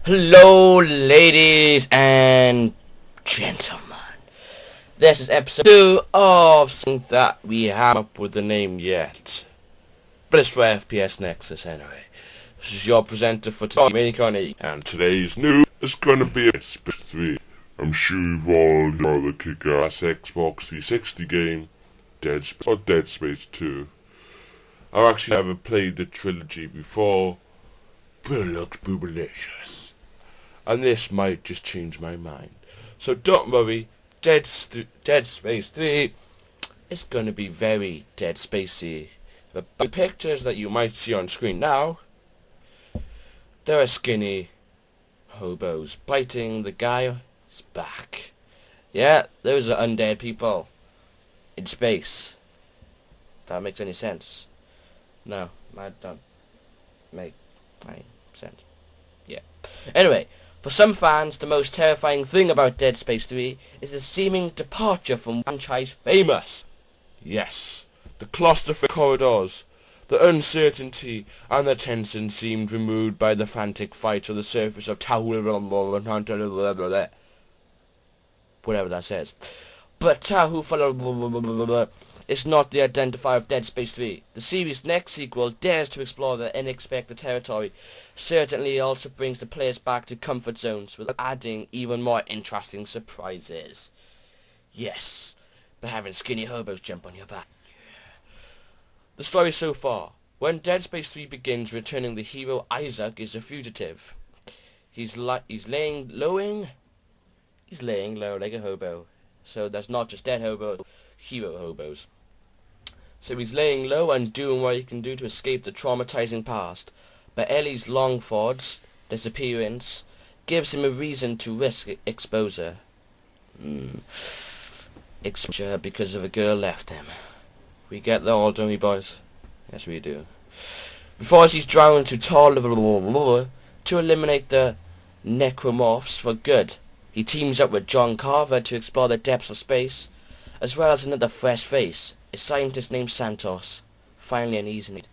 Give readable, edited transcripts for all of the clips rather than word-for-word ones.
Hello, ladies and gentlemen. This is episode 2 of something that we haven't up with the name yet. But it's for FPS Nexus anyway. This is your presenter for today, Minicon. And today's news is gonna be FPS 3. I'm sure you've all heard the kick-ass Xbox 360 game, Dead Space 2. I've actually never played the trilogy before, but it looks boobalicious. And this might just change my mind. So don't worry, Dead Space 3 is going to be very Dead Spacey. The pictures that you might see on screen now, there are skinny hobos biting the guy's back. Yeah, those are undead people in space. That makes any sense? No, that don't make any sense. Yeah. Anyway, for some fans, the most terrifying thing about Dead Space 3 is the seeming departure from franchise famous. Yes, the claustrophobic corridors, the uncertainty and the tension seemed removed by the frantic fights on the surface of whatever that says. But Tahu is not the identifier of Dead Space 3. The series' next sequel dares to explore the unexpected territory. Certainly also brings the players back to comfort zones, with adding even more interesting surprises. Yes, but having skinny hobos jump on your back. The story so far. When Dead Space 3 begins, returning the hero Isaac is a fugitive. He's laying low like a hobo. So there's not just dead hobos, hero hobos. So he's laying low and doing what he can do to escape the traumatizing past. But Ellie's Longford's disappearance gives him a reason to risk exposure. Exposure because of a girl left him. We get that all, don't we, boys? Yes, we do. Before he's drowned to to eliminate the necromorphs for good, he teams up with John Carver to explore the depths of space, as well as another fresh face, a scientist named Santos. Finally an easy need.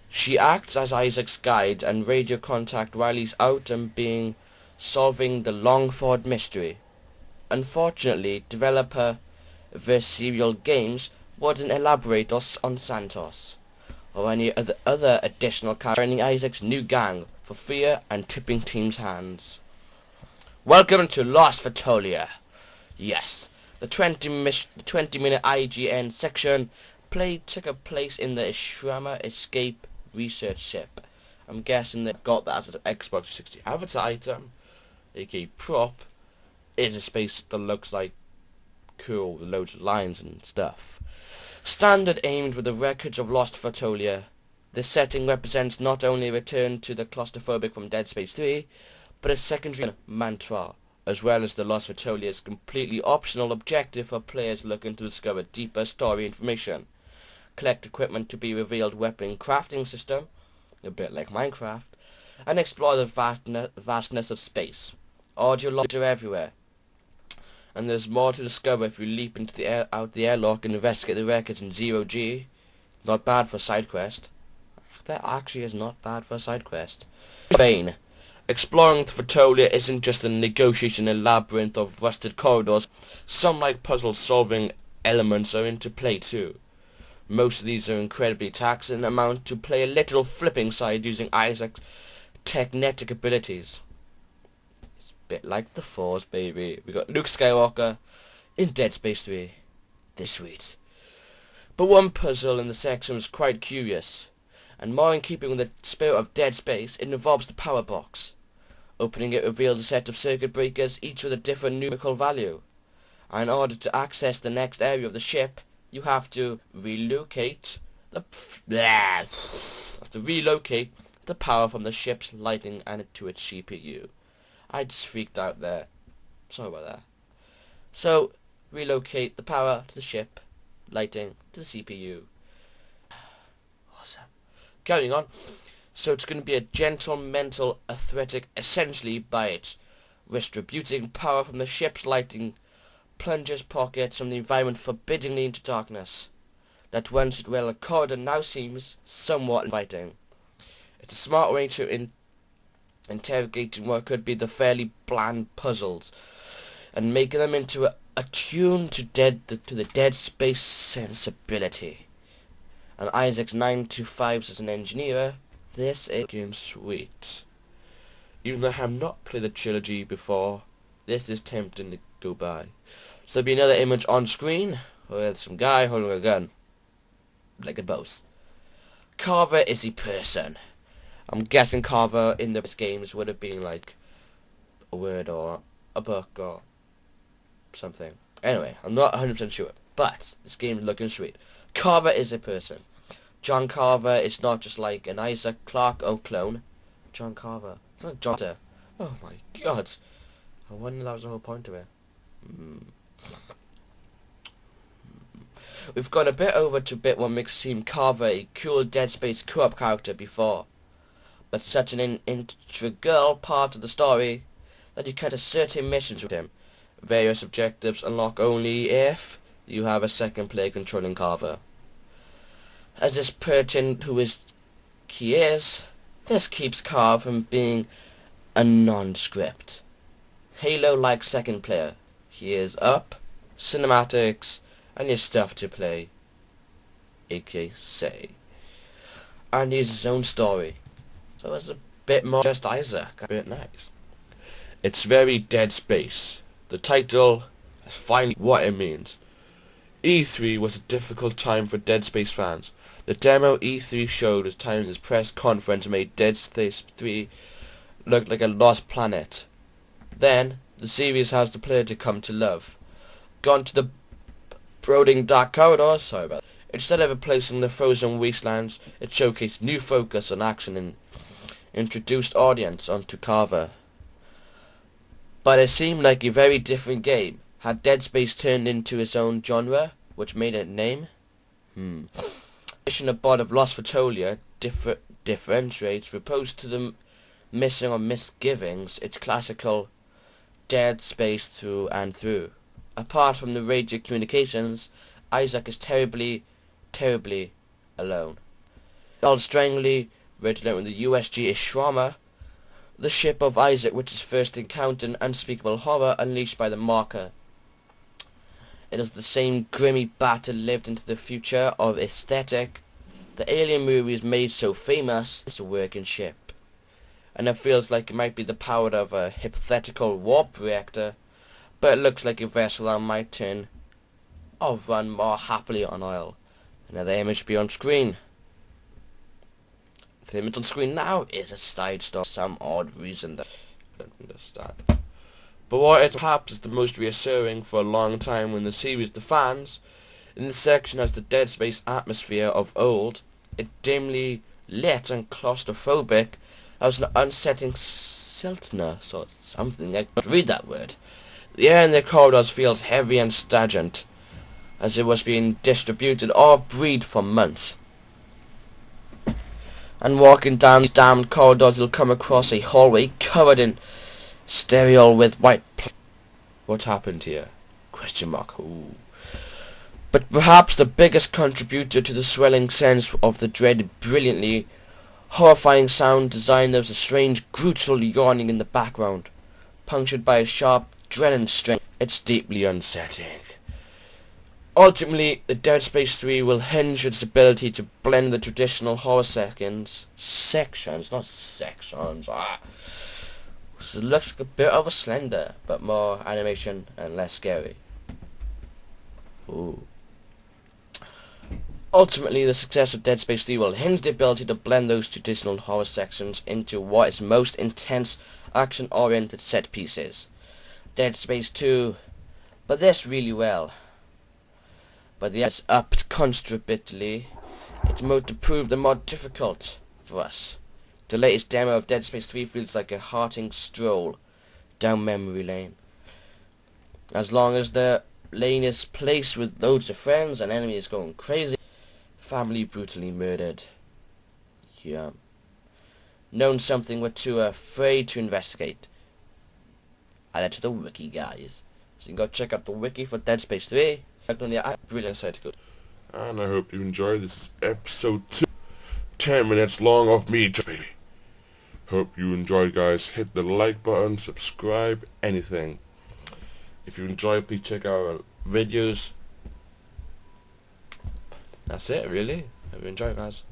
She acts as Isaac's guide and radio contact while he's out and solving the Longford mystery. Unfortunately, developer Verserial Games wouldn't elaborate on Santos, or any other additional character joining Isaac's new gang for fear and tipping team's hands. Welcome to Lost Fatolia. Yes, the 20-minute IGN section took place in the Ishrama Escape research ship. I'm guessing they've got that as an Xbox 360 avatar item, aka prop, in a space that looks like cool with loads of lines and stuff. Standard aimed with the wreckage of Lost Fatolia, this setting represents not only a return to the claustrophobic from Dead Space 3, but a secondary mantra, as well as the Lost Fatolia's completely optional objective for players looking to discover deeper story information, collect equipment to be revealed weapon crafting system, a bit like Minecraft, and explore the vastness of space. Audio logs are everywhere, and there's more to discover if you leap into the airlock and investigate the wreckage in 0G. Not bad for a side quest. That actually is not bad for a side quest. Spain. Exploring the Fatolia isn't just a negotiation in a labyrinth of rusted corridors. Some like puzzle-solving elements are into play too. Most of these are incredibly taxing and amount to play a literal flipping side using Isaac's technetic abilities. It's a bit like the Force, baby. We got Luke Skywalker in Dead Space 3. They're sweet. But one puzzle in the section was quite curious, and more in keeping with the spirit of Dead Space. It involves the power box. Opening it reveals a set of circuit breakers, each with a different numerical value. And in order to access the next area of the ship, you have to relocate the power from the ship's lighting and to its CPU. I just freaked out there. Sorry about that. So, relocate the power to the ship, lighting to the CPU. Awesome. Carrying on. So it's going to be a gentle mental athletic, essentially by it, distributing power from the ship's lighting plunges pockets from the environment forbiddingly into darkness. That once it well corridor now seems somewhat inviting. It's a smart way to interrogating what could be the fairly bland puzzles, and making them into attuned to the Dead Space sensibility. And Isaac's 9 to 5s as an engineer, this is game sweet. Even though I have not played the trilogy before, this is tempting to go by. So there'll be another image on screen with some guy holding a gun, like a boss. Carver is a person. I'm guessing Carver in the games would have been like a word or a book or something. Anyway, I'm not 100% sure, but this game is looking sweet. Carver is a person. John Carver is not just like an Isaac Clarke clone. John Carver. It's not John. Oh my god. I wonder that was the whole point of it. We've gone a bit over to bit what makes seem Carver a cool Dead Space co-op character before, but such an integral part of the story that you can't assert missions with him. Various objectives unlock only if you have a second player controlling Carver. As this pertinent who is he is, this keeps Carver from being a non-script. Halo-like second player. He is up, cinematics, and his stuff to play, aka say. And he has his own story. So it's a bit more just Isaac. A bit nice. It's very Dead Space. The title is finally what it means. E3 was a difficult time for Dead Space fans. The demo E3 showed as times as press conference made Dead Space 3 look like a lost planet. Then, the series has the player to come to love. Gone to the brooding dark corridors, sorry about that. Instead of replacing the frozen wastelands, it showcased new focus on action and introduced audience onto Carver. But it seemed like a very different game. Had Dead Space turned into its own genre, which made it name? Mission abode of Lost Photolia differentiates, opposed to the missing or misgivings, its classical Dead Space through and through. Apart from the radio communications, Isaac is terribly, terribly alone. All strangely redolent with the USG Ishrama, the ship of Isaac, which is first encountered unspeakable horror unleashed by the marker. It is the same grimy battle lived into the future of aesthetic. The Alien movies made so famous, it's a working ship. And it feels like it might be the power of a hypothetical warp reactor, but it looks like a vessel that might turn or run more happily on oil. Another image be on screen. The image on screen now is a side story for some odd reason that I don't understand. But what is perhaps is the most reassuring for a long time when the series the fans, in this section has the Dead Space atmosphere of old, it dimly lit and claustrophobic, as an unsettling siltness or something. I can't read that word. The air in the corridors feels heavy and stagnant, as it was being distributed or breathed for months. And walking down these damned corridors, you'll come across a hallway covered in sterile with white What happened here? Question mark. Ooh. But perhaps the biggest contributor to the swelling sense of the dreaded brilliantly horrifying sound design, there was a strange brutal yawning in the background, punctured by a sharp dreading string. It's deeply unsettling. Ultimately, the Dead Space 3 will hinge its ability to blend the traditional horror sections, not sections. So it looks like a bit of a Slender, but more animation and less scary. Ooh. Ultimately, the success of Dead Space 3 will hinge the ability to blend those traditional horror sections into what is most intense, action-oriented set pieces. Dead Space 2, but this really well. But the it's upped considerably. Its mode to prove the more difficult for us. The latest demo of Dead Space 3 feels like a heartening stroll down memory lane. As long as the lane is placed with loads of friends and enemies going crazy, family brutally murdered. Yeah. Known something we're too afraid to investigate. Add it to the wiki, guys. So you can go check out the wiki for Dead Space 3. Brilliant site to go. And I hope you enjoyed this episode 2. 10 minutes long of me, baby. Hope you enjoyed, guys. Hit the like button, subscribe, anything. If you enjoy, please check out our videos. That's it, really. Hope you enjoy, guys.